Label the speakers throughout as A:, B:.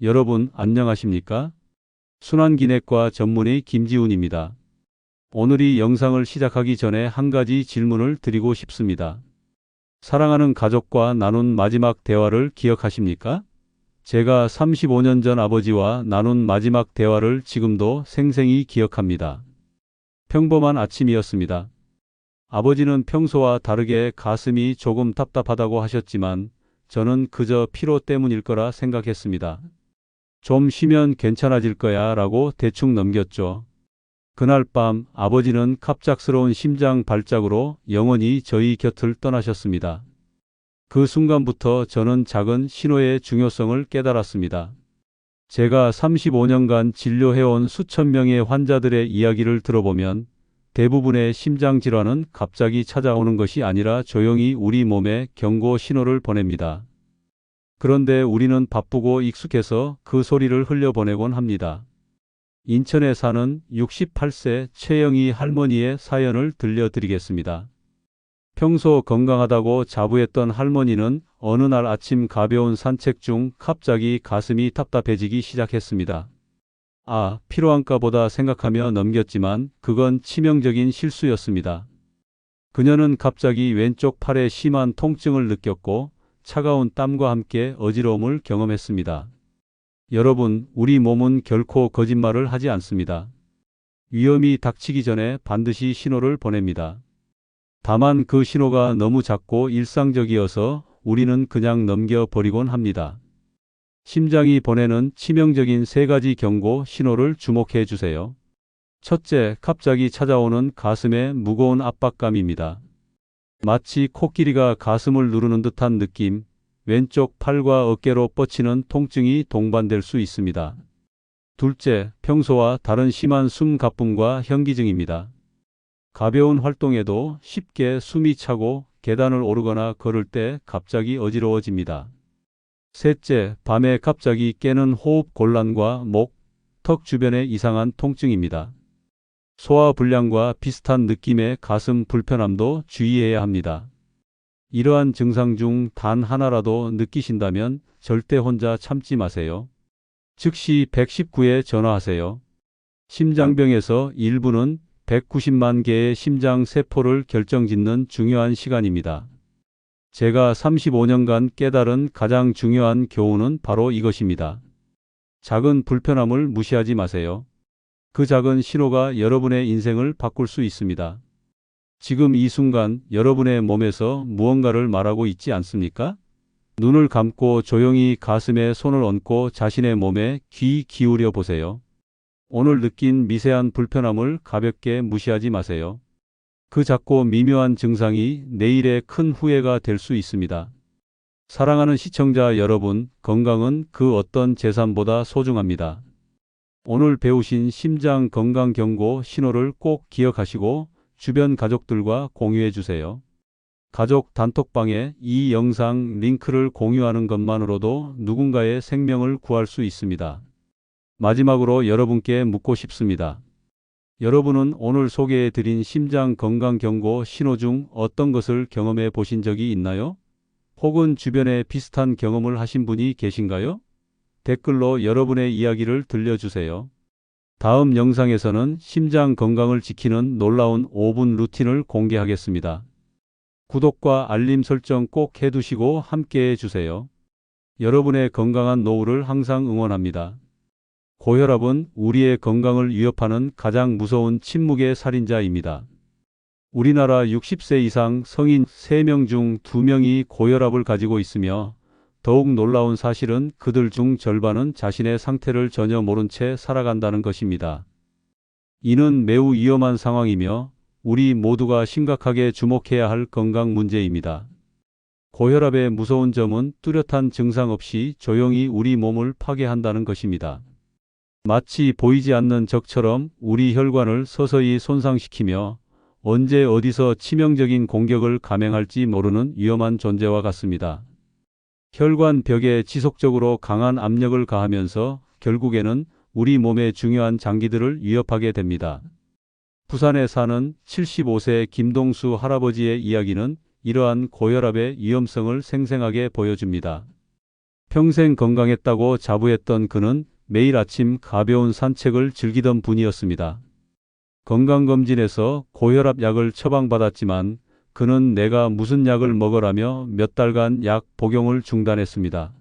A: 여러분 안녕하십니까? 순환기내과 전문의 김지훈입니다. 오늘 이 영상을 시작하기 전에 한 가지 질문을 드리고 싶습니다. 사랑하는 가족과 나눈 마지막 대화를 기억하십니까? 제가 35년 전 아버지와 나눈 마지막 대화를 지금도 생생히 기억합니다. 평범한 아침이었습니다. 아버지는 평소와 다르게 가슴이 조금 답답하다고 하셨지만 저는 그저 피로 때문일 거라 생각했습니다. 좀 쉬면 괜찮아질 거야 라고 대충 넘겼죠. 그날 밤 아버지는 갑작스러운 심장 발작으로 영원히 저희 곁을 떠나셨습니다. 그 순간부터 저는 작은 신호의 중요성을 깨달았습니다. 제가 35년간 진료해온 수천 명의 환자들의 이야기를 들어보면 대부분의 심장질환은 갑자기 찾아오는 것이 아니라 조용히 우리 몸에 경고 신호를 보냅니다. 그런데 우리는 바쁘고 익숙해서 그 소리를 흘려보내곤 합니다. 인천에 사는 68세 최영희 할머니의 사연을 들려드리겠습니다. 평소 건강하다고 자부했던 할머니는 어느 날 아침 가벼운 산책 중 갑자기 가슴이 답답해지기 시작했습니다. 피로한가 보다 생각하며 넘겼지만 그건 치명적인 실수였습니다. 그녀는 갑자기 왼쪽 팔에 심한 통증을 느꼈고 차가운 땀과 함께 어지러움을 경험했습니다. 여러분, 우리 몸은 결코 거짓말을 하지 않습니다. 위험이 닥치기 전에 반드시 신호를 보냅니다. 다만 그 신호가 너무 작고 일상적이어서 우리는 그냥 넘겨버리곤 합니다. 심장이 보내는 치명적인 3가지 경고 신호를 주목해 주세요. 첫째, 갑자기 찾아오는 가슴의 무거운 압박감입니다. 마치 코끼리가 가슴을 누르는 듯한 느낌, 왼쪽 팔과 어깨로 뻗치는 통증이 동반될 수 있습니다. 둘째, 평소와 다른 심한 숨 가쁨과 현기증입니다. 가벼운 활동에도 쉽게 숨이 차고 계단을 오르거나 걸을 때 갑자기 어지러워집니다. 셋째, 밤에 갑자기 깨는 호흡 곤란과 목, 턱 주변의 이상한 통증입니다. 소화불량과 비슷한 느낌의 가슴 불편함도 주의해야 합니다. 이러한 증상 중 단 하나라도 느끼신다면 절대 혼자 참지 마세요. 즉시 119에 전화하세요. 심장병에서 일부는 190만 개의 심장 세포를 결정짓는 중요한 시간입니다. 제가 35년간 깨달은 가장 중요한 교훈은 바로 이것입니다. 작은 불편함을 무시하지 마세요. 그 작은 신호가 여러분의 인생을 바꿀 수 있습니다. 지금 이 순간 여러분의 몸에서 무언가를 말하고 있지 않습니까? 눈을 감고 조용히 가슴에 손을 얹고 자신의 몸에 귀 기울여 보세요. 오늘 느낀 미세한 불편함을 가볍게 무시하지 마세요. 그 작고 미묘한 증상이 내일의 큰 후회가 될 수 있습니다. 사랑하는 시청자 여러분, 건강은 그 어떤 재산보다 소중합니다. 오늘 배우신 심장 건강 경고 신호를 꼭 기억하시고 주변 가족들과 공유해 주세요. 가족 단톡방에 이 영상 링크를 공유하는 것만으로도 누군가의 생명을 구할 수 있습니다. 마지막으로 여러분께 묻고 싶습니다. 여러분은 오늘 소개해 드린 심장 건강 경고 신호 중 어떤 것을 경험해 보신 적이 있나요? 혹은 주변에 비슷한 경험을 하신 분이 계신가요? 댓글로 여러분의 이야기를 들려주세요. 다음 영상에서는 심장 건강을 지키는 놀라운 5분 루틴을 공개하겠습니다. 구독과 알림 설정 꼭 해두시고 함께해 주세요. 여러분의 건강한 노후를 항상 응원합니다. 고혈압은 우리의 건강을 위협하는 가장 무서운 침묵의 살인자입니다. 우리나라 60세 이상 성인 3명 중 2명이 고혈압을 가지고 있으며 더욱 놀라운 사실은 그들 중 절반은 자신의 상태를 전혀 모른 채 살아간다는 것입니다. 이는 매우 위험한 상황이며 우리 모두가 심각하게 주목해야 할 건강 문제입니다. 고혈압의 무서운 점은 뚜렷한 증상 없이 조용히 우리 몸을 파괴한다는 것입니다. 마치 보이지 않는 적처럼 우리 혈관을 서서히 손상시키며 언제 어디서 치명적인 공격을 감행할지 모르는 위험한 존재와 같습니다. 혈관 벽에 지속적으로 강한 압력을 가하면서 결국에는 우리 몸의 중요한 장기들을 위협하게 됩니다. 부산에 사는 75세 김동수 할아버지의 이야기는 이러한 고혈압의 위험성을 생생하게 보여줍니다. 평생 건강했다고 자부했던 그는 매일 아침 가벼운 산책을 즐기던 분이었습니다. 건강검진에서 고혈압 약을 처방받았지만 그는 내가 무슨 약을 먹으라며 몇 달간 약 복용을 중단했습니다.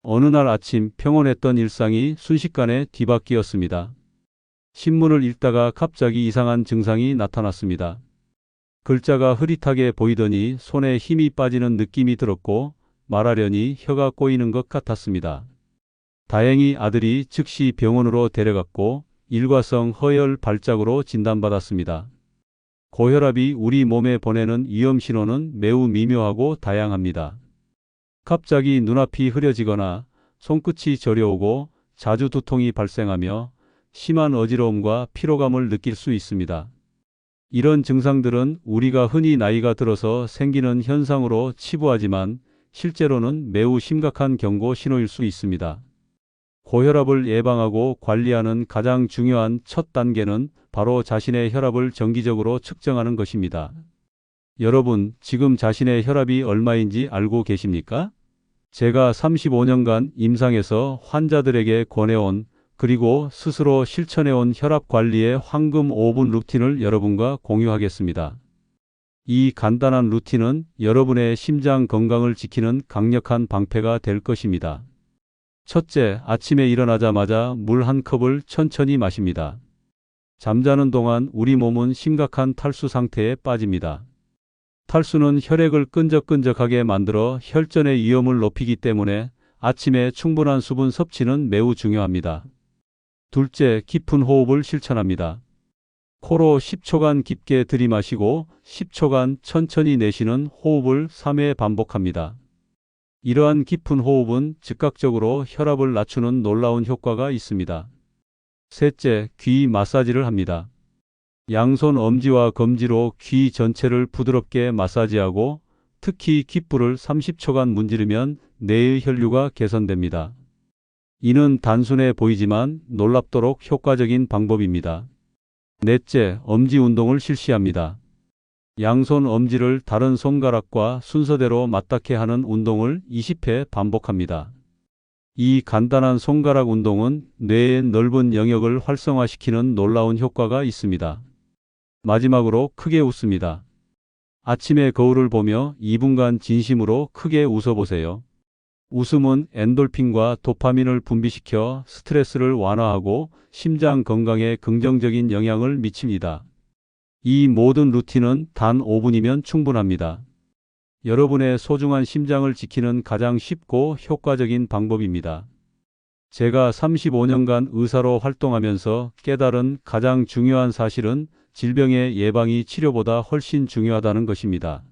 A: 어느 날 아침 평온했던 일상이 순식간에 뒤바뀌었습니다. 신문을 읽다가 갑자기 이상한 증상이 나타났습니다. 글자가 흐릿하게 보이더니 손에 힘이 빠지는 느낌이 들었고 말하려니 혀가 꼬이는 것 같았습니다. 다행히 아들이 즉시 병원으로 데려갔고 일과성 허혈 발작으로 진단받았습니다. 고혈압이 우리 몸에 보내는 위험 신호는 매우 미묘하고 다양합니다. 갑자기 눈앞이 흐려지거나 손끝이 저려오고 자주 두통이 발생하며 심한 어지러움과 피로감을 느낄 수 있습니다. 이런 증상들은 우리가 흔히 나이가 들어서 생기는 현상으로 치부하지만 실제로는 매우 심각한 경고 신호일 수 있습니다. 고혈압을 예방하고 관리하는 가장 중요한 첫 단계는 바로 자신의 혈압을 정기적으로 측정하는 것입니다. 여러분, 지금 자신의 혈압이 얼마인지 알고 계십니까? 제가 35년간 임상에서 환자들에게 권해온 그리고 스스로 실천해온 혈압 관리의 황금 5분 루틴을 여러분과 공유하겠습니다. 이 간단한 루틴은 여러분의 심장 건강을 지키는 강력한 방패가 될 것입니다. 첫째, 아침에 일어나자마자 물 한 컵을 천천히 마십니다. 잠자는 동안 우리 몸은 심각한 탈수 상태에 빠집니다. 탈수는 혈액을 끈적끈적하게 만들어 혈전의 위험을 높이기 때문에 아침에 충분한 수분 섭취는 매우 중요합니다. 둘째, 깊은 호흡을 실천합니다. 코로 10초간 깊게 들이마시고 10초간 천천히 내쉬는 호흡을 3회 반복합니다. 이러한 깊은 호흡은 즉각적으로 혈압을 낮추는 놀라운 효과가 있습니다. 셋째, 귀 마사지를 합니다. 양손 엄지와 검지로 귀 전체를 부드럽게 마사지하고 특히 귓불을 30초간 문지르면 뇌의 혈류가 개선됩니다. 이는 단순해 보이지만 놀랍도록 효과적인 방법입니다. 넷째, 엄지 운동을 실시합니다. 양손 엄지를 다른 손가락과 순서대로 맞닿게 하는 운동을 20회 반복합니다. 이 간단한 손가락 운동은 뇌의 넓은 영역을 활성화시키는 놀라운 효과가 있습니다. 마지막으로 크게 웃습니다. 아침에 거울을 보며 2분간 진심으로 크게 웃어보세요. 웃음은 엔돌핀과 도파민을 분비시켜 스트레스를 완화하고 심장 건강에 긍정적인 영향을 미칩니다. 이 모든 루틴은 단 5분이면 충분합니다. 여러분의 소중한 심장을 지키는 가장 쉽고 효과적인 방법입니다. 제가 35년간 의사로 활동하면서 깨달은 가장 중요한 사실은 질병의 예방이 치료보다 훨씬 중요하다는 것입니다.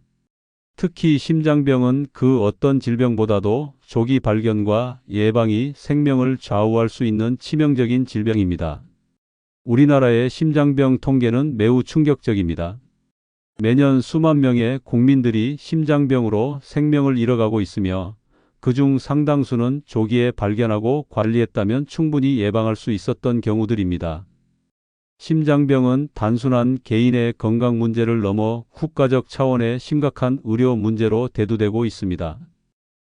A: 특히 심장병은 그 어떤 질병보다도 조기 발견과 예방이 생명을 좌우할 수 있는 치명적인 질병입니다. 우리나라의 심장병 통계는 매우 충격적입니다. 매년 수만 명의 국민들이 심장병으로 생명을 잃어가고 있으며 그중 상당수는 조기에 발견하고 관리했다면 충분히 예방할 수 있었던 경우들입니다. 심장병은 단순한 개인의 건강 문제를 넘어 국가적 차원의 심각한 의료 문제로 대두되고 있습니다.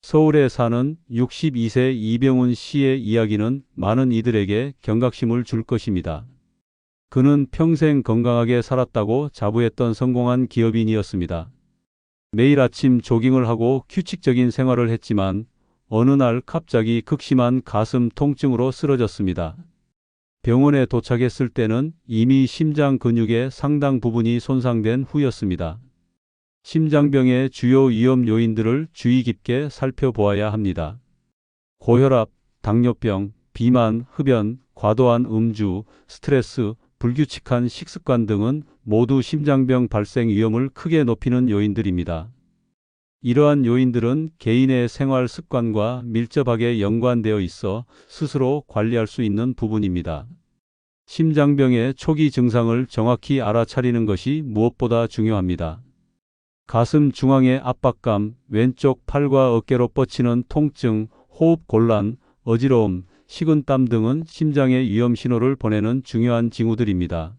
A: 서울에 사는 62세 이병훈 씨의 이야기는 많은 이들에게 경각심을 줄 것입니다. 그는 평생 건강하게 살았다고 자부했던 성공한 기업인이었습니다. 매일 아침 조깅을 하고 규칙적인 생활을 했지만 어느 날 갑자기 극심한 가슴 통증으로 쓰러졌습니다. 병원에 도착했을 때는 이미 심장 근육의 상당 부분이 손상된 후였습니다. 심장병의 주요 위험 요인들을 주의 깊게 살펴보아야 합니다. 고혈압, 당뇨병, 비만, 흡연, 과도한 음주, 스트레스, 불규칙한 식습관 등은 모두 심장병 발생 위험을 크게 높이는 요인들입니다. 이러한 요인들은 개인의 생활 습관과 밀접하게 연관되어 있어 스스로 관리할 수 있는 부분입니다. 심장병의 초기 증상을 정확히 알아차리는 것이 무엇보다 중요합니다. 가슴 중앙의 압박감, 왼쪽 팔과 어깨로 뻗치는 통증, 호흡 곤란, 어지러움, 식은땀 등은 심장의 위험 신호를 보내는 중요한 징후들입니다.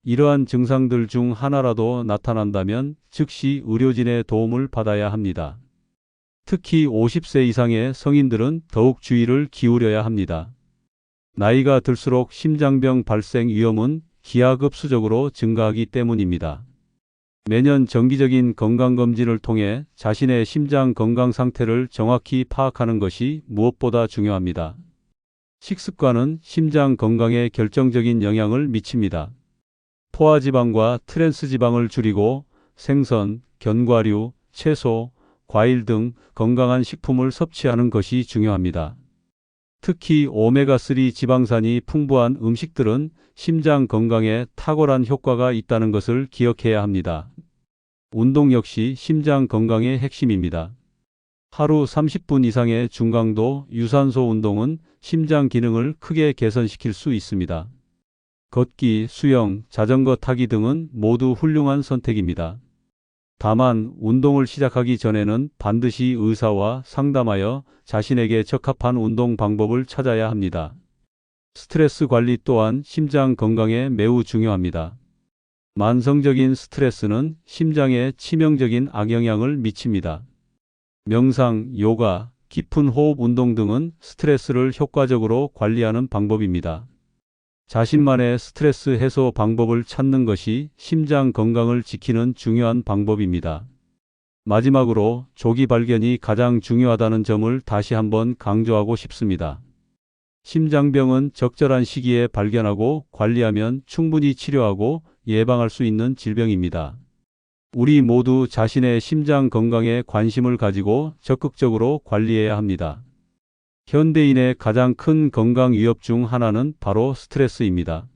A: 이러한 증상들 중 하나라도 나타난다면 즉시 의료진의 도움을 받아야 합니다. 특히 50세 이상의 성인들은 더욱 주의를 기울여야 합니다. 나이가 들수록 심장병 발생 위험은 기하급수적으로 증가하기 때문입니다. 매년 정기적인 건강검진을 통해 자신의 심장 건강 상태를 정확히 파악하는 것이 무엇보다 중요합니다. 식습관은 심장 건강에 결정적인 영향을 미칩니다. 포화지방과 트랜스지방을 줄이고 생선, 견과류, 채소, 과일 등 건강한 식품을 섭취하는 것이 중요합니다. 특히 오메가3 지방산이 풍부한 음식들은 심장 건강에 탁월한 효과가 있다는 것을 기억해야 합니다. 운동 역시 심장 건강의 핵심입니다. 하루 30분 이상의 중강도 유산소 운동은 심장 기능을 크게 개선시킬 수 있습니다. 걷기, 수영, 자전거 타기 등은 모두 훌륭한 선택입니다. 다만 운동을 시작하기 전에는 반드시 의사와 상담하여 자신에게 적합한 운동 방법을 찾아야 합니다. 스트레스 관리 또한 심장 건강에 매우 중요합니다. 만성적인 스트레스는 심장에 치명적인 악영향을 미칩니다. 명상, 요가, 깊은 호흡 운동 등은 스트레스를 효과적으로 관리하는 방법입니다. 자신만의 스트레스 해소 방법을 찾는 것이 심장 건강을 지키는 중요한 방법입니다. 마지막으로 조기 발견이 가장 중요하다는 점을 다시 한번 강조하고 싶습니다. 심장병은 적절한 시기에 발견하고 관리하면 충분히 치료하고 예방할 수 있는 질병입니다. 우리 모두 자신의 심장 건강에 관심을 가지고 적극적으로 관리해야 합니다. 현대인의 가장 큰 건강 위협 중 하나는 바로 스트레스입니다.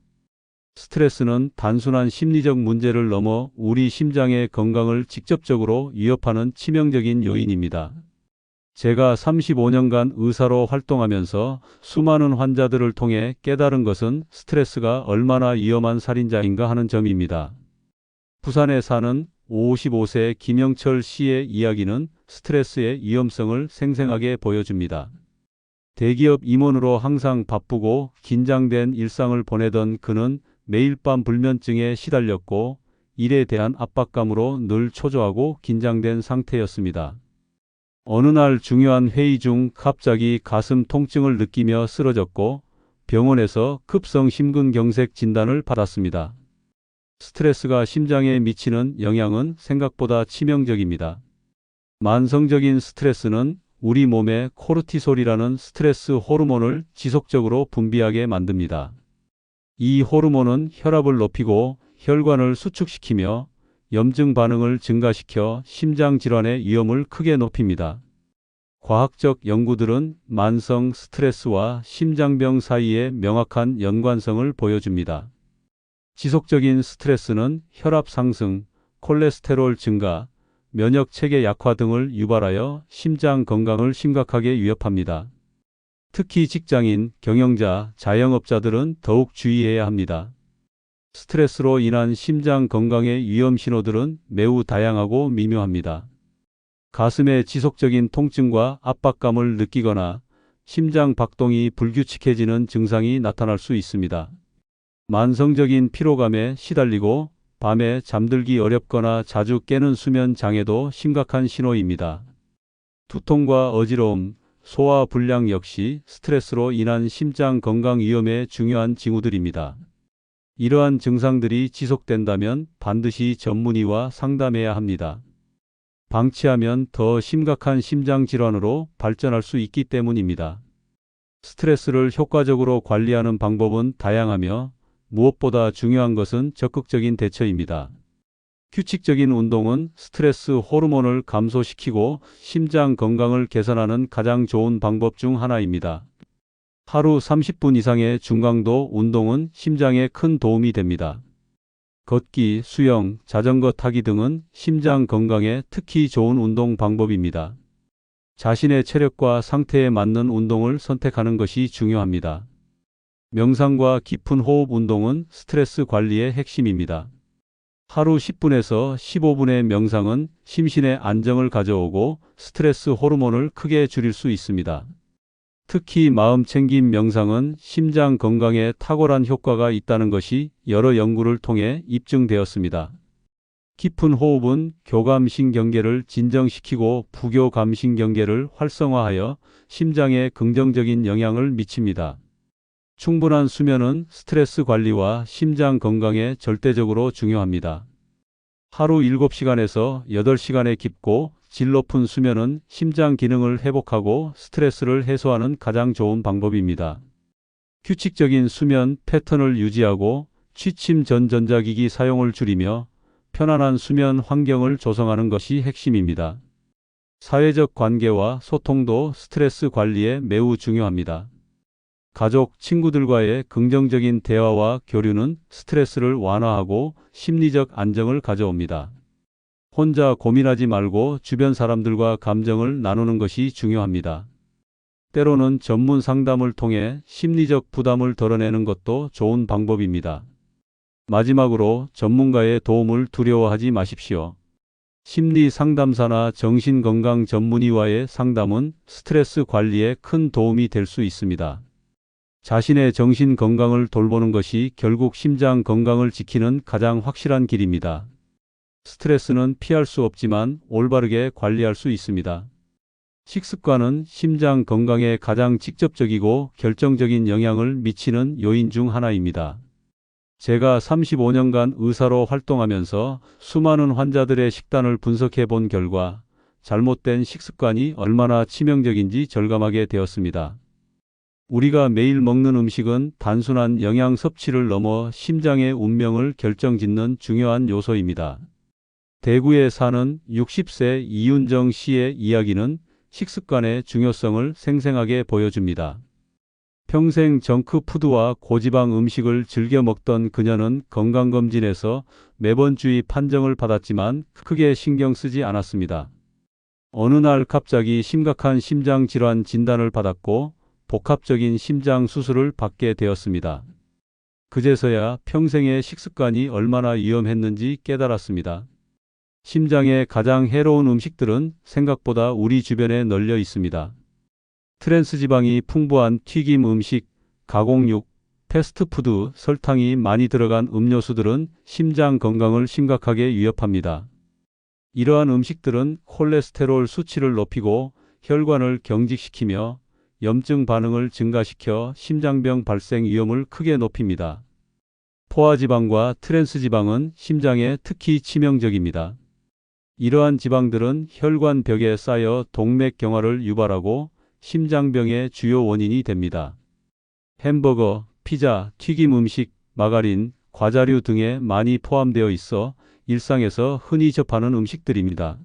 A: 스트레스는 단순한 심리적 문제를 넘어 우리 심장의 건강을 직접적으로 위협하는 치명적인 요인입니다. 제가 35년간 의사로 활동하면서 수많은 환자들을 통해 깨달은 것은 스트레스가 얼마나 위험한 살인자인가 하는 점입니다. 부산에 사는 55세 김영철 씨의 이야기는 스트레스의 위험성을 생생하게 보여줍니다. 대기업 임원으로 항상 바쁘고 긴장된 일상을 보내던 그는 매일 밤 불면증에 시달렸고 일에 대한 압박감으로 늘 초조하고 긴장된 상태였습니다. 어느 날 중요한 회의 중 갑자기 가슴 통증을 느끼며 쓰러졌고 병원에서 급성 심근경색 진단을 받았습니다. 스트레스가 심장에 미치는 영향은 생각보다 치명적입니다. 만성적인 스트레스는 우리 몸에 코르티솔이라는 스트레스 호르몬을 지속적으로 분비하게 만듭니다. 이 호르몬은 혈압을 높이고 혈관을 수축시키며 염증 반응을 증가시켜 심장 질환의 위험을 크게 높입니다. 과학적 연구들은 만성 스트레스와 심장병 사이에 명확한 연관성을 보여줍니다. 지속적인 스트레스는 혈압 상승, 콜레스테롤 증가, 면역 체계 약화 등을 유발하여 심장 건강을 심각하게 위협합니다. 특히 직장인, 경영자, 자영업자들은 더욱 주의해야 합니다. 스트레스로 인한 심장 건강의 위험 신호들은 매우 다양하고 미묘합니다. 가슴의 지속적인 통증과 압박감을 느끼거나 심장 박동이 불규칙해지는 증상이 나타날 수 있습니다. 만성적인 피로감에 시달리고 밤에 잠들기 어렵거나 자주 깨는 수면 장애도 심각한 신호입니다. 두통과 어지러움, 소화 불량 역시 스트레스로 인한 심장 건강 위험의 중요한 징후들입니다. 이러한 증상들이 지속된다면 반드시 전문의와 상담해야 합니다. 방치하면 더 심각한 심장 질환으로 발전할 수 있기 때문입니다. 스트레스를 효과적으로 관리하는 방법은 다양하며 무엇보다 중요한 것은 적극적인 대처입니다. 규칙적인 운동은 스트레스 호르몬을 감소시키고 심장 건강을 개선하는 가장 좋은 방법 중 하나입니다. 하루 30분 이상의 중강도 운동은 심장에 큰 도움이 됩니다. 걷기, 수영, 자전거 타기 등은 심장 건강에 특히 좋은 운동 방법입니다. 자신의 체력과 상태에 맞는 운동을 선택하는 것이 중요합니다. 명상과 깊은 호흡 운동은 스트레스 관리의 핵심입니다. 하루 10분에서 15분의 명상은 심신의 안정을 가져오고 스트레스 호르몬을 크게 줄일 수 있습니다. 특히 마음 챙김 명상은 심장 건강에 탁월한 효과가 있다는 것이 여러 연구를 통해 입증되었습니다. 깊은 호흡은 교감신경계를 진정시키고 부교감신경계를 활성화하여 심장에 긍정적인 영향을 미칩니다. 충분한 수면은 스트레스 관리와 심장 건강에 절대적으로 중요합니다. 하루 7시간에서 8시간의 깊고 질 높은 수면은 심장 기능을 회복하고 스트레스를 해소하는 가장 좋은 방법입니다. 규칙적인 수면 패턴을 유지하고 취침 전 전자기기 사용을 줄이며 편안한 수면 환경을 조성하는 것이 핵심입니다. 사회적 관계와 소통도 스트레스 관리에 매우 중요합니다. 가족, 친구들과의 긍정적인 대화와 교류는 스트레스를 완화하고 심리적 안정을 가져옵니다. 혼자 고민하지 말고 주변 사람들과 감정을 나누는 것이 중요합니다. 때로는 전문 상담을 통해 심리적 부담을 덜어내는 것도 좋은 방법입니다. 마지막으로 전문가의 도움을 두려워하지 마십시오. 심리 상담사나 정신건강 전문의와의 상담은 스트레스 관리에 큰 도움이 될 수 있습니다. 자신의 정신 건강을 돌보는 것이 결국 심장 건강을 지키는 가장 확실한 길입니다. 스트레스는 피할 수 없지만 올바르게 관리할 수 있습니다. 식습관은 심장 건강에 가장 직접적이고 결정적인 영향을 미치는 요인 중 하나입니다. 제가 35년간 의사로 활동하면서 수많은 환자들의 식단을 분석해 본 결과 잘못된 식습관이 얼마나 치명적인지 절감하게 되었습니다. 우리가 매일 먹는 음식은 단순한 영양 섭취를 넘어 심장의 운명을 결정짓는 중요한 요소입니다. 대구에 사는 60세 이윤정 씨의 이야기는 식습관의 중요성을 생생하게 보여줍니다. 평생 정크푸드와 고지방 음식을 즐겨 먹던 그녀는 건강검진에서 매번 주의 판정을 받았지만 크게 신경 쓰지 않았습니다. 어느 날 갑자기 심각한 심장질환 진단을 받았고 복합적인 심장 수술을 받게 되었습니다. 그제서야 평생의 식습관이 얼마나 위험했는지 깨달았습니다. 심장에 가장 해로운 음식들은 생각보다 우리 주변에 널려 있습니다. 트랜스지방이 풍부한 튀김 음식, 가공육, 패스트푸드, 설탕이 많이 들어간 음료수들은 심장 건강을 심각하게 위협합니다. 이러한 음식들은 콜레스테롤 수치를 높이고 혈관을 경직시키며 염증 반응을 증가시켜 심장병 발생 위험을 크게 높입니다. 포화지방과 트랜스지방은 심장에 특히 치명적입니다. 이러한 지방들은 혈관벽에 쌓여 동맥경화를 유발하고 심장병의 주요 원인이 됩니다. 햄버거, 피자, 튀김 음식, 마가린, 과자류 등에 많이 포함되어 있어 일상에서 흔히 접하는 음식들입니다.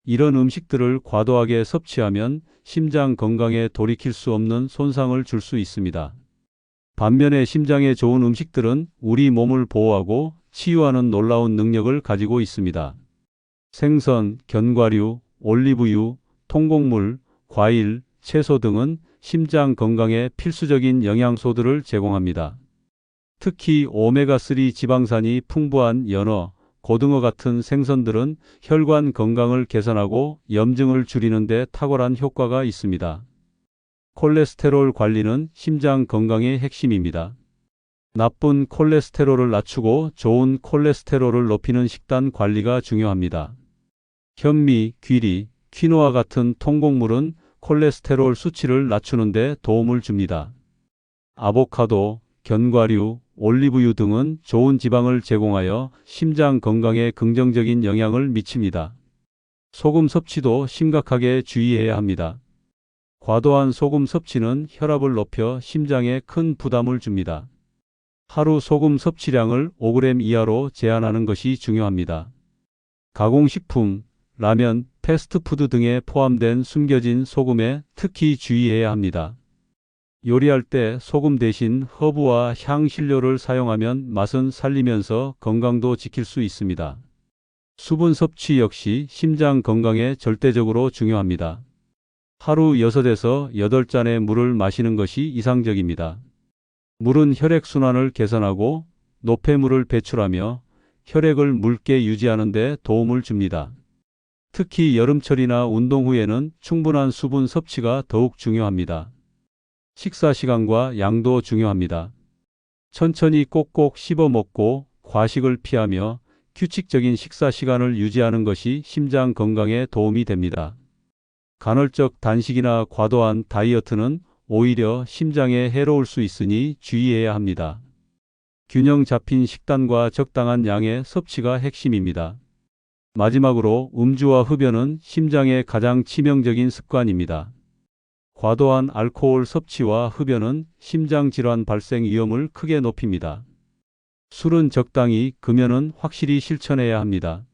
A: 이런 음식들을 과도하게 섭취하면 심장 건강에 돌이킬 수 없는 손상을 줄 수 있습니다. 반면에 심장에 좋은 음식들은 우리 몸을 보호하고 치유하는 놀라운 능력을 가지고 있습니다. 생선, 견과류, 올리브유, 통곡물, 과일, 채소 등은 심장 건강에 필수적인 영양소들을 제공합니다. 특히 오메가3 지방산이 풍부한 연어, 고등어 같은 생선들은 혈관 건강을 개선하고 염증을 줄이는 데 탁월한 효과가 있습니다. 콜레스테롤 관리는 심장 건강의 핵심입니다. 나쁜 콜레스테롤을 낮추고 좋은 콜레스테롤을 높이는 식단 관리가 중요합니다. 현미, 귀리, 퀴노아 같은 통곡물은 콜레스테롤 수치를 낮추는 데 도움을 줍니다. 아보카도, 견과류, 올리브유 등은 좋은 지방을 제공하여 심장 건강에 긍정적인 영향을 미칩니다. 소금 섭취도 심각하게 주의해야 합니다. 과도한 소금 섭취는 혈압을 높여 심장에 큰 부담을 줍니다. 하루 소금 섭취량을 5g 이하로 제한하는 것이 중요합니다. 가공식품, 라면, 패스트푸드 등에 포함된 숨겨진 소금에 특히 주의해야 합니다. 요리할 때 소금 대신 허브와 향신료를 사용하면 맛은 살리면서 건강도 지킬 수 있습니다. 수분 섭취 역시 심장 건강에 절대적으로 중요합니다. 하루 6에서 8잔의 물을 마시는 것이 이상적입니다. 물은 혈액순환을 개선하고 노폐물을 배출하며 혈액을 묽게 유지하는 데 도움을 줍니다. 특히 여름철이나 운동 후에는 충분한 수분 섭취가 더욱 중요합니다. 식사 시간과 양도 중요합니다. 천천히 꼭꼭 씹어 먹고 과식을 피하며 규칙적인 식사 시간을 유지하는 것이 심장 건강에 도움이 됩니다. 간헐적 단식이나 과도한 다이어트는 오히려 심장에 해로울 수 있으니 주의해야 합니다. 균형 잡힌 식단과 적당한 양의 섭취가 핵심입니다. 마지막으로 음주와 흡연은 심장에 가장 치명적인 습관입니다. 과도한 알코올 섭취와 흡연은 심장 질환 발생 위험을 크게 높입니다. 술은 적당히, 금연은 확실히 실천해야 합니다.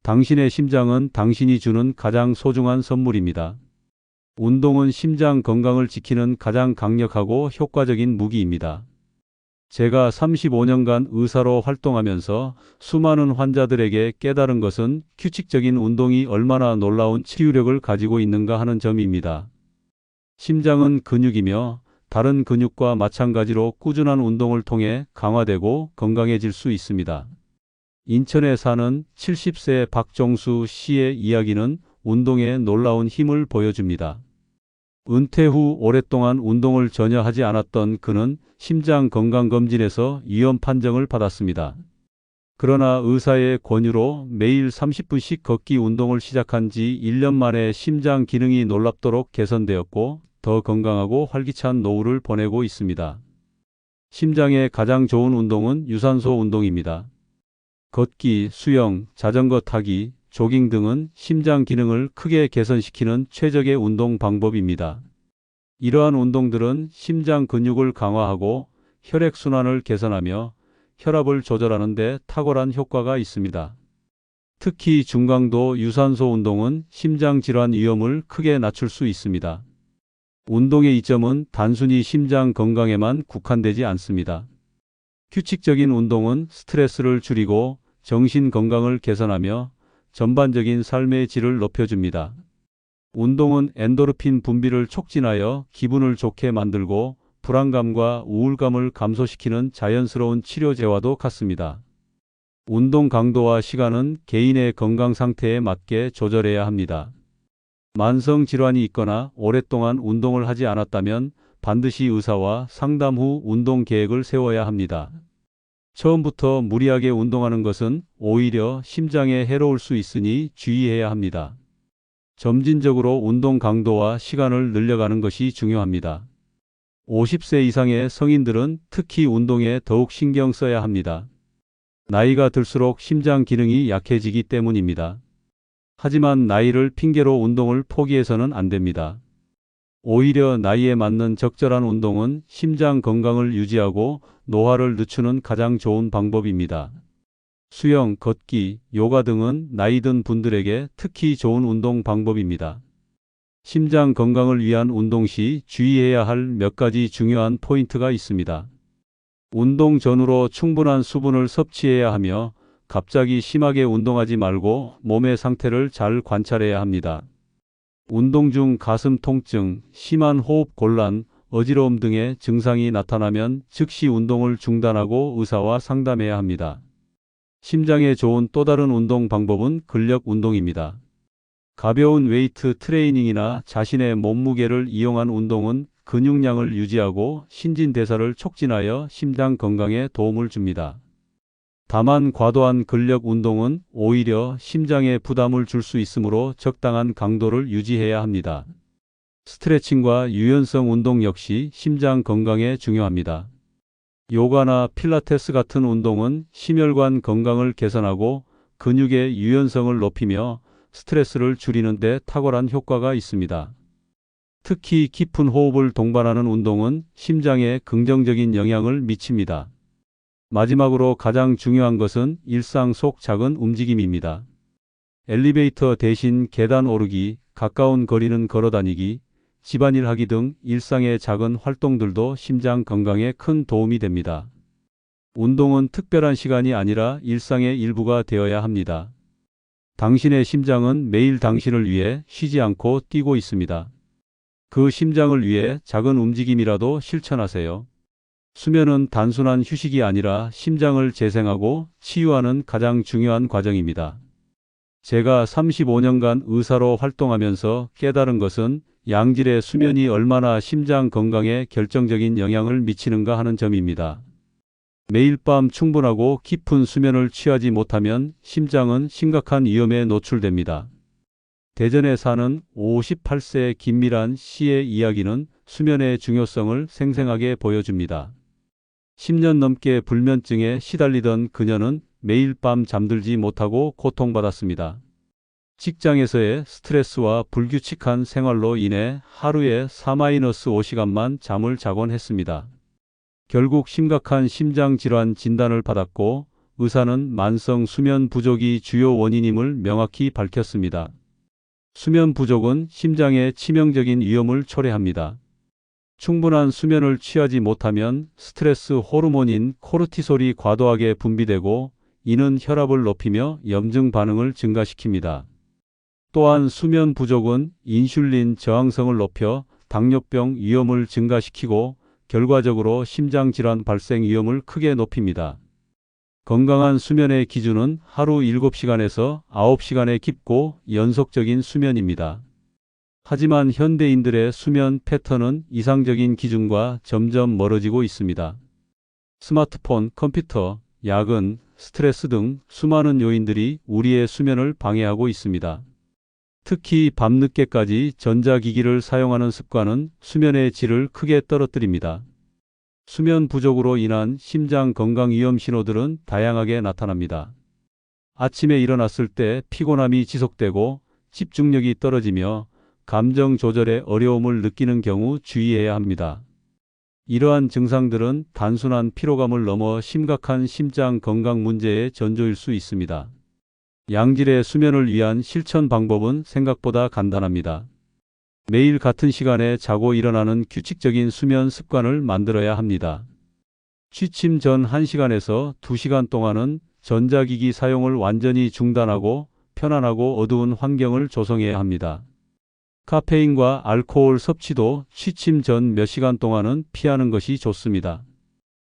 A: 당신의 심장은 당신이 주는 가장 소중한 선물입니다. 운동은 심장 건강을 지키는 가장 강력하고 효과적인 무기입니다. 제가 35년간 의사로 활동하면서 수많은 환자들에게 깨달은 것은 규칙적인 운동이 얼마나 놀라운 치유력을 가지고 있는가 하는 점입니다. 심장은 근육이며 다른 근육과 마찬가지로 꾸준한 운동을 통해 강화되고 건강해질 수 있습니다. 인천에 사는 70세 박종수 씨의 이야기는 운동의 놀라운 힘을 보여줍니다. 은퇴 후 오랫동안 운동을 전혀 하지 않았던 그는 심장 건강검진에서 위험 판정을 받았습니다. 그러나 의사의 권유로 매일 30분씩 걷기 운동을 시작한 지 1년 만에 심장 기능이 놀랍도록 개선되었고 더 건강하고 활기찬 노후를 보내고 있습니다. 심장에 가장 좋은 운동은 유산소 운동입니다. 걷기, 수영, 자전거 타기, 조깅 등은 심장 기능을 크게 개선시키는 최적의 운동 방법입니다. 이러한 운동들은 심장 근육을 강화하고 혈액순환을 개선하며 혈압을 조절하는 데 탁월한 효과가 있습니다. 특히 중강도 유산소 운동은 심장 질환 위험을 크게 낮출 수 있습니다. 운동의 이점은 단순히 심장 건강에만 국한되지 않습니다. 규칙적인 운동은 스트레스를 줄이고 정신 건강을 개선하며 전반적인 삶의 질을 높여줍니다. 운동은 엔도르핀 분비를 촉진하여 기분을 좋게 만들고 불안감과 우울감을 감소시키는 자연스러운 치료제와도 같습니다. 운동 강도와 시간은 개인의 건강 상태에 맞게 조절해야 합니다. 만성 질환이 있거나 오랫동안 운동을 하지 않았다면 반드시 의사와 상담 후 운동 계획을 세워야 합니다. 처음부터 무리하게 운동하는 것은 오히려 심장에 해로울 수 있으니 주의해야 합니다. 점진적으로 운동 강도와 시간을 늘려가는 것이 중요합니다. 50세 이상의 성인들은 특히 운동에 더욱 신경 써야 합니다. 나이가 들수록 심장 기능이 약해지기 때문입니다. 하지만 나이를 핑계로 운동을 포기해서는 안 됩니다. 오히려 나이에 맞는 적절한 운동은 심장 건강을 유지하고 노화를 늦추는 가장 좋은 방법입니다. 수영, 걷기, 요가 등은 나이 든 분들에게 특히 좋은 운동 방법입니다. 심장 건강을 위한 운동 시 주의해야 할 몇 가지 중요한 포인트가 있습니다. 운동 전후로 충분한 수분을 섭취해야 하며 갑자기 심하게 운동하지 말고 몸의 상태를 잘 관찰해야 합니다. 운동 중 가슴 통증, 심한 호흡 곤란, 어지러움 등의 증상이 나타나면 즉시 운동을 중단하고 의사와 상담해야 합니다. 심장에 좋은 또 다른 운동 방법은 근력 운동입니다. 가벼운 웨이트 트레이닝이나 자신의 몸무게를 이용한 운동은 근육량을 유지하고 신진대사를 촉진하여 심장 건강에 도움을 줍니다. 다만 과도한 근력 운동은 오히려 심장에 부담을 줄 수 있으므로 적당한 강도를 유지해야 합니다. 스트레칭과 유연성 운동 역시 심장 건강에 중요합니다. 요가나 필라테스 같은 운동은 심혈관 건강을 개선하고 근육의 유연성을 높이며 스트레스를 줄이는 데 탁월한 효과가 있습니다. 특히 깊은 호흡을 동반하는 운동은 심장에 긍정적인 영향을 미칩니다. 마지막으로 가장 중요한 것은 일상 속 작은 움직임입니다. 엘리베이터 대신 계단 오르기, 가까운 거리는 걸어다니기, 집안일 하기 등 일상의 작은 활동들도 심장 건강에 큰 도움이 됩니다. 운동은 특별한 시간이 아니라 일상의 일부가 되어야 합니다. 당신의 심장은 매일 당신을 위해 쉬지 않고 뛰고 있습니다. 그 심장을 위해 작은 움직임이라도 실천하세요. 수면은 단순한 휴식이 아니라 심장을 재생하고 치유하는 가장 중요한 과정입니다. 제가 35년간 의사로 활동하면서 깨달은 것은 양질의 수면이 얼마나 심장 건강에 결정적인 영향을 미치는가 하는 점입니다. 매일 밤 충분하고 깊은 수면을 취하지 못하면 심장은 심각한 위험에 노출됩니다. 대전에 사는 58세 김미란 씨의 이야기는 수면의 중요성을 생생하게 보여줍니다. 10년 넘게 불면증에 시달리던 그녀는 매일 밤 잠들지 못하고 고통받았습니다. 직장에서의 스트레스와 불규칙한 생활로 인해 하루에 4-5시간만 잠을 자곤 했습니다. 결국 심각한 심장질환 진단을 받았고 의사는 만성 수면 부족이 주요 원인임을 명확히 밝혔습니다. 수면 부족은 심장에 치명적인 위험을 초래합니다. 충분한 수면을 취하지 못하면 스트레스 호르몬인 코르티솔이 과도하게 분비되고 이는 혈압을 높이며 염증 반응을 증가시킵니다. 또한 수면 부족은 인슐린 저항성을 높여 당뇨병 위험을 증가시키고 결과적으로 심장질환 발생 위험을 크게 높입니다. 건강한 수면의 기준은 하루 7시간에서 9시간의 깊고 연속적인 수면입니다. 하지만 현대인들의 수면 패턴은 이상적인 기준과 점점 멀어지고 있습니다. 스마트폰, 컴퓨터, 야근, 스트레스 등 수많은 요인들이 우리의 수면을 방해하고 있습니다. 특히 밤늦게까지 전자기기를 사용하는 습관은 수면의 질을 크게 떨어뜨립니다. 수면 부족으로 인한 심장 건강 위험 신호들은 다양하게 나타납니다. 아침에 일어났을 때 피곤함이 지속되고 집중력이 떨어지며 감정 조절에 어려움을 느끼는 경우 주의해야 합니다. 이러한 증상들은 단순한 피로감을 넘어 심각한 심장 건강 문제의 전조일 수 있습니다. 양질의 수면을 위한 실천 방법은 생각보다 간단합니다. 매일 같은 시간에 자고 일어나는 규칙적인 수면 습관을 만들어야 합니다. 취침 전 1시간에서 2시간 동안은 전자기기 사용을 완전히 중단하고 편안하고 어두운 환경을 조성해야 합니다. 카페인과 알코올 섭취도 취침 전 몇 시간 동안은 피하는 것이 좋습니다.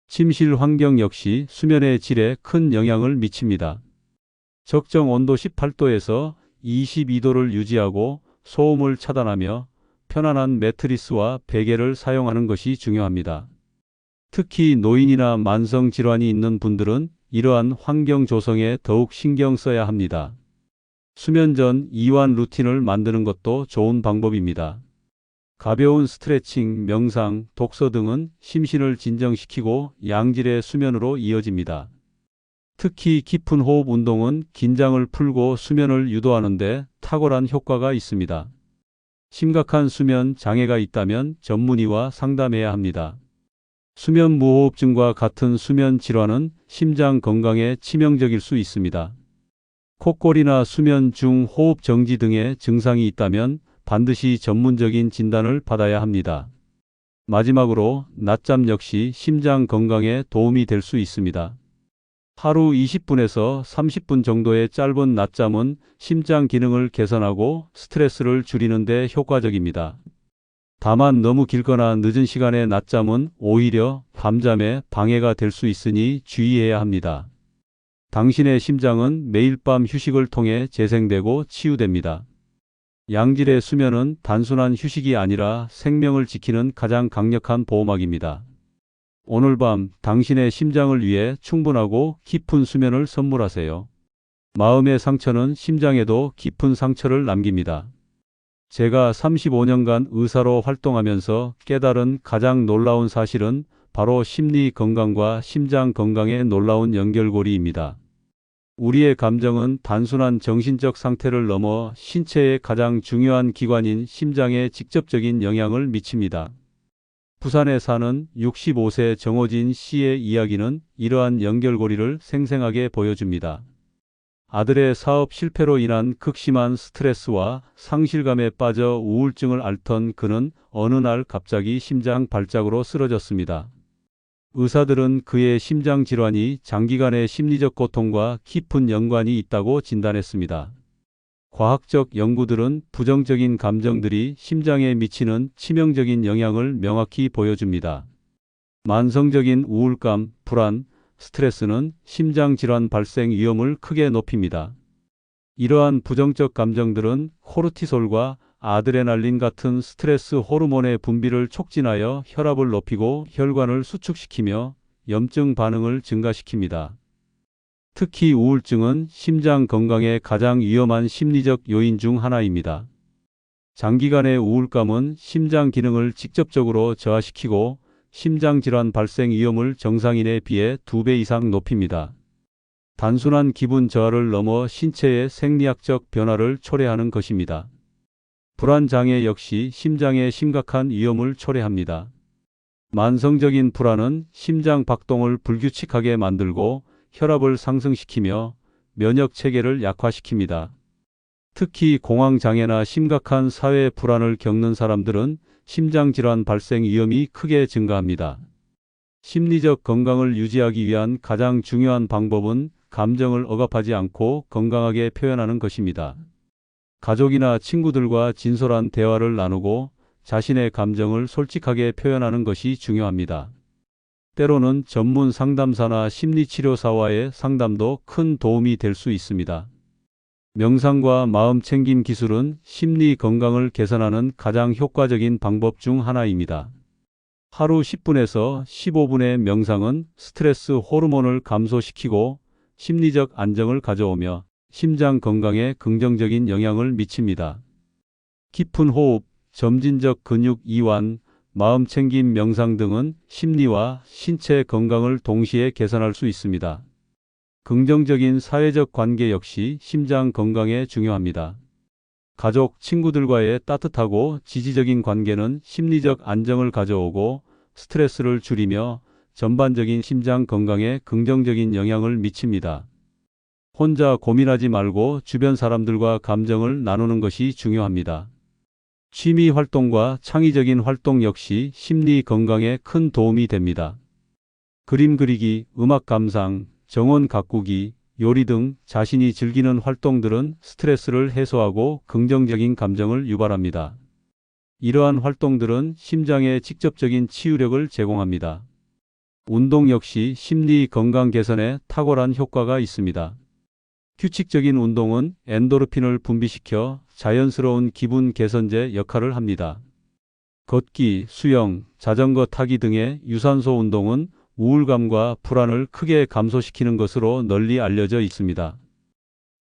A: 침실 환경 역시 수면의 질에 큰 영향을 미칩니다. 적정 온도 18도에서 22도를 유지하고 소음을 차단하며 편안한 매트리스와 베개를 사용하는 것이 중요합니다. 특히 노인이나 만성 질환이 있는 분들은 이러한 환경 조성에 더욱 신경 써야 합니다. 수면 전 이완 루틴을 만드는 것도 좋은 방법입니다. 가벼운 스트레칭, 명상, 독서 등은 심신을 진정시키고 양질의 수면으로 이어집니다. 특히 깊은 호흡 운동은 긴장을 풀고 수면을 유도하는 데 탁월한 효과가 있습니다. 심각한 수면 장애가 있다면 전문의와 상담해야 합니다. 수면 무호흡증과 같은 수면 질환은 심장 건강에 치명적일 수 있습니다. 콧골이나 수면 중 호흡 정지 등의 증상이 있다면 반드시 전문적인 진단을 받아야 합니다. 마지막으로 낮잠 역시 심장 건강에 도움이 될 수 있습니다. 하루 20분에서 30분 정도의 짧은 낮잠은 심장 기능을 개선하고 스트레스를 줄이는 데 효과적입니다. 다만 너무 길거나 늦은 시간의 낮잠은 오히려 밤잠에 방해가 될 수 있으니 주의해야 합니다. 당신의 심장은 매일 밤 휴식을 통해 재생되고 치유됩니다. 양질의 수면은 단순한 휴식이 아니라 생명을 지키는 가장 강력한 보호막입니다. 오늘 밤 당신의 심장을 위해 충분하고 깊은 수면을 선물하세요. 마음의 상처는 심장에도 깊은 상처를 남깁니다. 제가 35년간 의사로 활동하면서 깨달은 가장 놀라운 사실은 바로 심리 건강과 심장 건강의 놀라운 연결고리입니다. 우리의 감정은 단순한 정신적 상태를 넘어 신체의 가장 중요한 기관인 심장에 직접적인 영향을 미칩니다. 부산에 사는 65세 정호진 씨의 이야기는 이러한 연결고리를 생생하게 보여줍니다. 아들의 사업 실패로 인한 극심한 스트레스와 상실감에 빠져 우울증을 앓던 그는 어느 날 갑자기 심장 발작으로 쓰러졌습니다. 의사들은 그의 심장 질환이 장기간의 심리적 고통과 깊은 연관이 있다고 진단했습니다. 과학적 연구들은 부정적인 감정들이 심장에 미치는 치명적인 영향을 명확히 보여줍니다. 만성적인 우울감, 불안, 스트레스는 심장 질환 발생 위험을 크게 높입니다. 이러한 부정적 감정들은 코르티솔과 아드레날린 같은 스트레스 호르몬의 분비를 촉진하여 혈압을 높이고 혈관을 수축시키며 염증 반응을 증가시킵니다. 특히 우울증은 심장 건강에 가장 위험한 심리적 요인 중 하나입니다. 장기간의 우울감은 심장 기능을 직접적으로 저하시키고 심장질환 발생 위험을 정상인에 비해 2배 이상 높입니다. 단순한 기분 저하를 넘어 신체의 생리학적 변화를 초래하는 것입니다. 불안 장애 역시 심장에 심각한 위험을 초래합니다. 만성적인 불안은 심장 박동을 불규칙하게 만들고 혈압을 상승시키며 면역 체계를 약화시킵니다. 특히 공황 장애나 심각한 사회 불안을 겪는 사람들은 심장질환 발생 위험이 크게 증가합니다. 심리적 건강을 유지하기 위한 가장 중요한 방법은 감정을 억압하지 않고 건강하게 표현하는 것입니다. 가족이나 친구들과 진솔한 대화를 나누고 자신의 감정을 솔직하게 표현하는 것이 중요합니다. 때로는 전문 상담사나 심리치료사와의 상담도 큰 도움이 될 수 있습니다. 명상과 마음챙김 기술은 심리 건강을 개선하는 가장 효과적인 방법 중 하나입니다. 하루 10분에서 15분의 명상은 스트레스 호르몬을 감소시키고 심리적 안정을 가져오며 심장 건강에 긍정적인 영향을 미칩니다. 깊은 호흡, 점진적 근육 이완, 마음챙김 명상 등은 심리와 신체 건강을 동시에 개선할 수 있습니다. 긍정적인 사회적 관계 역시 심장 건강에 중요합니다. 가족, 친구들과의 따뜻하고 지지적인 관계는 심리적 안정을 가져오고 스트레스를 줄이며 전반적인 심장 건강에 긍정적인 영향을 미칩니다. 혼자 고민하지 말고 주변 사람들과 감정을 나누는 것이 중요합니다. 취미 활동과 창의적인 활동 역시 심리 건강에 큰 도움이 됩니다. 그림 그리기, 음악 감상, 정원 가꾸기, 요리 등 자신이 즐기는 활동들은 스트레스를 해소하고 긍정적인 감정을 유발합니다. 이러한 활동들은 심장에 직접적인 치유력을 제공합니다. 운동 역시 심리 건강 개선에 탁월한 효과가 있습니다. 규칙적인 운동은 엔도르핀을 분비시켜 자연스러운 기분 개선제 역할을 합니다. 걷기, 수영, 자전거 타기 등의 유산소 운동은 우울감과 불안을 크게 감소시키는 것으로 널리 알려져 있습니다.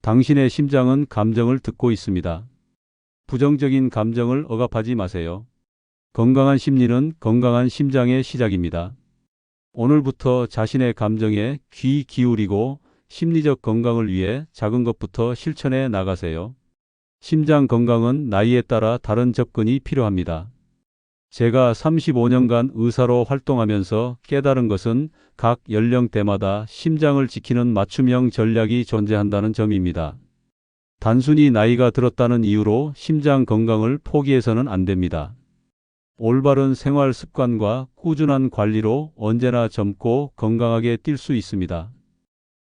A: 당신의 심장은 감정을 듣고 있습니다. 부정적인 감정을 억압하지 마세요. 건강한 심리는 건강한 심장의 시작입니다. 오늘부터 자신의 감정에 귀 기울이고 심리적 건강을 위해 작은 것부터 실천해 나가세요. 심장 건강은 나이에 따라 다른 접근이 필요합니다. 제가 35년간 의사로 활동하면서 깨달은 것은 각 연령대마다 심장을 지키는 맞춤형 전략이 존재한다는 점입니다. 단순히 나이가 들었다는 이유로 심장 건강을 포기해서는 안 됩니다. 올바른 생활 습관과 꾸준한 관리로 언제나 젊고 건강하게 뛸 수 있습니다.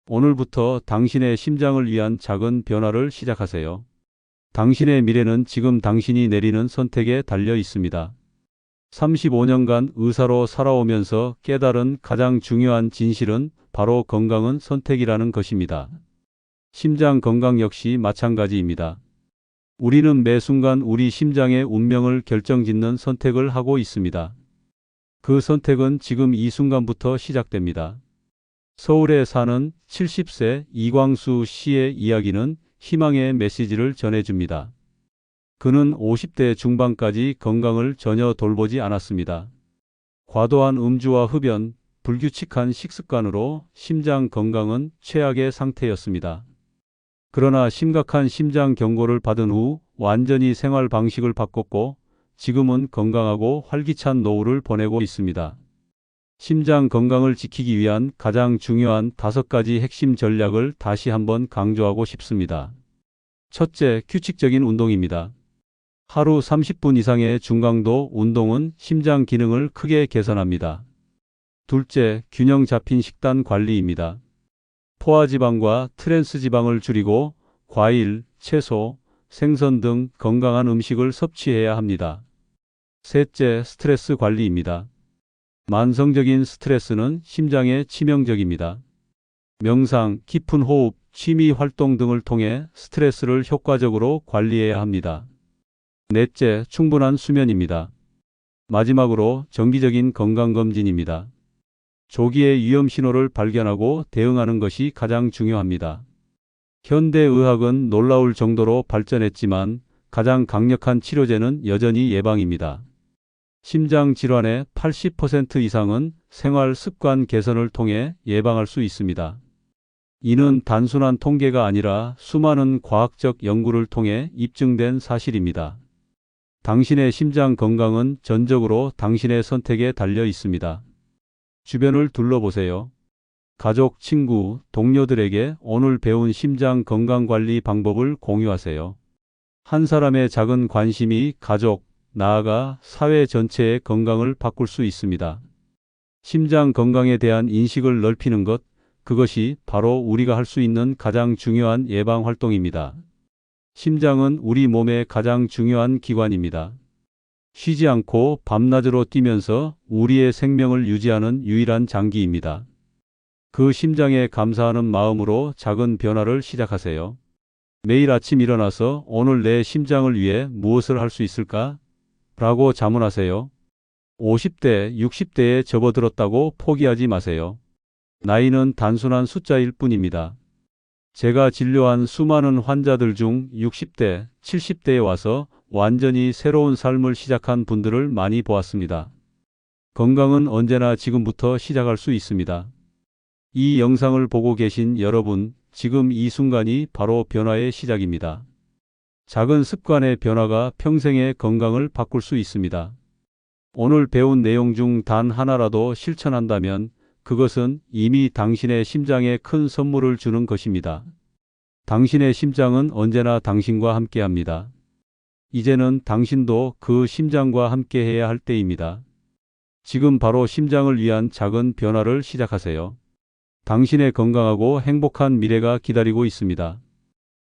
A: 오늘부터 당신의 심장을 위한 작은 변화를 시작하세요. 당신의 미래는 지금 당신이 내리는 선택에 달려 있습니다. 35년간 의사로 살아오면서 깨달은 가장 중요한 진실은 바로 건강은 선택이라는 것입니다. 심장 건강 역시 마찬가지입니다. 우리는 매 순간 우리 심장의 운명을 결정짓는 선택을 하고 있습니다. 그 선택은 지금 이 순간부터 시작됩니다. 서울에 사는 70세 이광수 씨의 이야기는 희망의 메시지를 전해줍니다. 그는 50대 중반까지 건강을 전혀 돌보지 않았습니다. 과도한 음주와 흡연, 불규칙한 식습관으로 심장 건강은 최악의 상태였습니다. 그러나 심각한 심장 경고를 받은 후 완전히 생활 방식을 바꿨고 지금은 건강하고 활기찬 노후를 보내고 있습니다. 심장 건강을 지키기 위한 가장 중요한 5가지 핵심 전략을 다시 한번 강조하고 싶습니다. 첫째, 규칙적인 운동입니다. 하루 30분 이상의 중강도 운동은 심장 기능을 크게 개선합니다. 둘째, 균형 잡힌 식단 관리입니다. 포화지방과 트랜스지방을 줄이고 과일, 채소, 생선 등 건강한 음식을 섭취해야 합니다. 셋째, 스트레스 관리입니다. 만성적인 스트레스는 심장에 치명적입니다. 명상, 깊은 호흡, 취미 활동 등을 통해 스트레스를 효과적으로 관리해야 합니다. 넷째, 충분한 수면입니다. 마지막으로 정기적인 건강검진입니다. 조기에 위험 신호를 발견하고 대응하는 것이 가장 중요합니다. 현대 의학은 놀라울 정도로 발전했지만 가장 강력한 치료제는 여전히 예방입니다. 심장 질환의 80% 이상은 생활 습관 개선을 통해 예방할 수 있습니다. 이는 단순한 통계가 아니라 수많은 과학적 연구를 통해 입증된 사실입니다. 당신의 심장 건강은 전적으로 당신의 선택에 달려 있습니다. 주변을 둘러보세요. 가족, 친구, 동료들에게 오늘 배운 심장 건강 관리 방법을 공유하세요. 한 사람의 작은 관심이 가족, 나아가 사회 전체의 건강을 바꿀 수 있습니다. 심장 건강에 대한 인식을 넓히는 것, 그것이 바로 우리가 할 수 있는 가장 중요한 예방 활동입니다. 심장은 우리 몸의 가장 중요한 기관입니다. 쉬지 않고 밤낮으로 뛰면서 우리의 생명을 유지하는 유일한 장기입니다. 그 심장에 감사하는 마음으로 작은 변화를 시작하세요. 매일 아침 일어나서 오늘 내 심장을 위해 무엇을 할 수 있을까? 라고 자문하세요. 50대, 60대에 접어들었다고 포기하지 마세요. 나이는 단순한 숫자일 뿐입니다. 제가 진료한 수많은 환자들 중 60대, 70대에 와서 완전히 새로운 삶을 시작한 분들을 많이 보았습니다. 건강은 언제나 지금부터 시작할 수 있습니다. 이 영상을 보고 계신 여러분, 지금 이 순간이 바로 변화의 시작입니다. 작은 습관의 변화가 평생의 건강을 바꿀 수 있습니다. 오늘 배운 내용 중 단 하나라도 실천한다면 그것은 이미 당신의 심장에 큰 선물을 주는 것입니다. 당신의 심장은 언제나 당신과 함께합니다. 이제는 당신도 그 심장과 함께해야 할 때입니다. 지금 바로 심장을 위한 작은 변화를 시작하세요. 당신의 건강하고 행복한 미래가 기다리고 있습니다.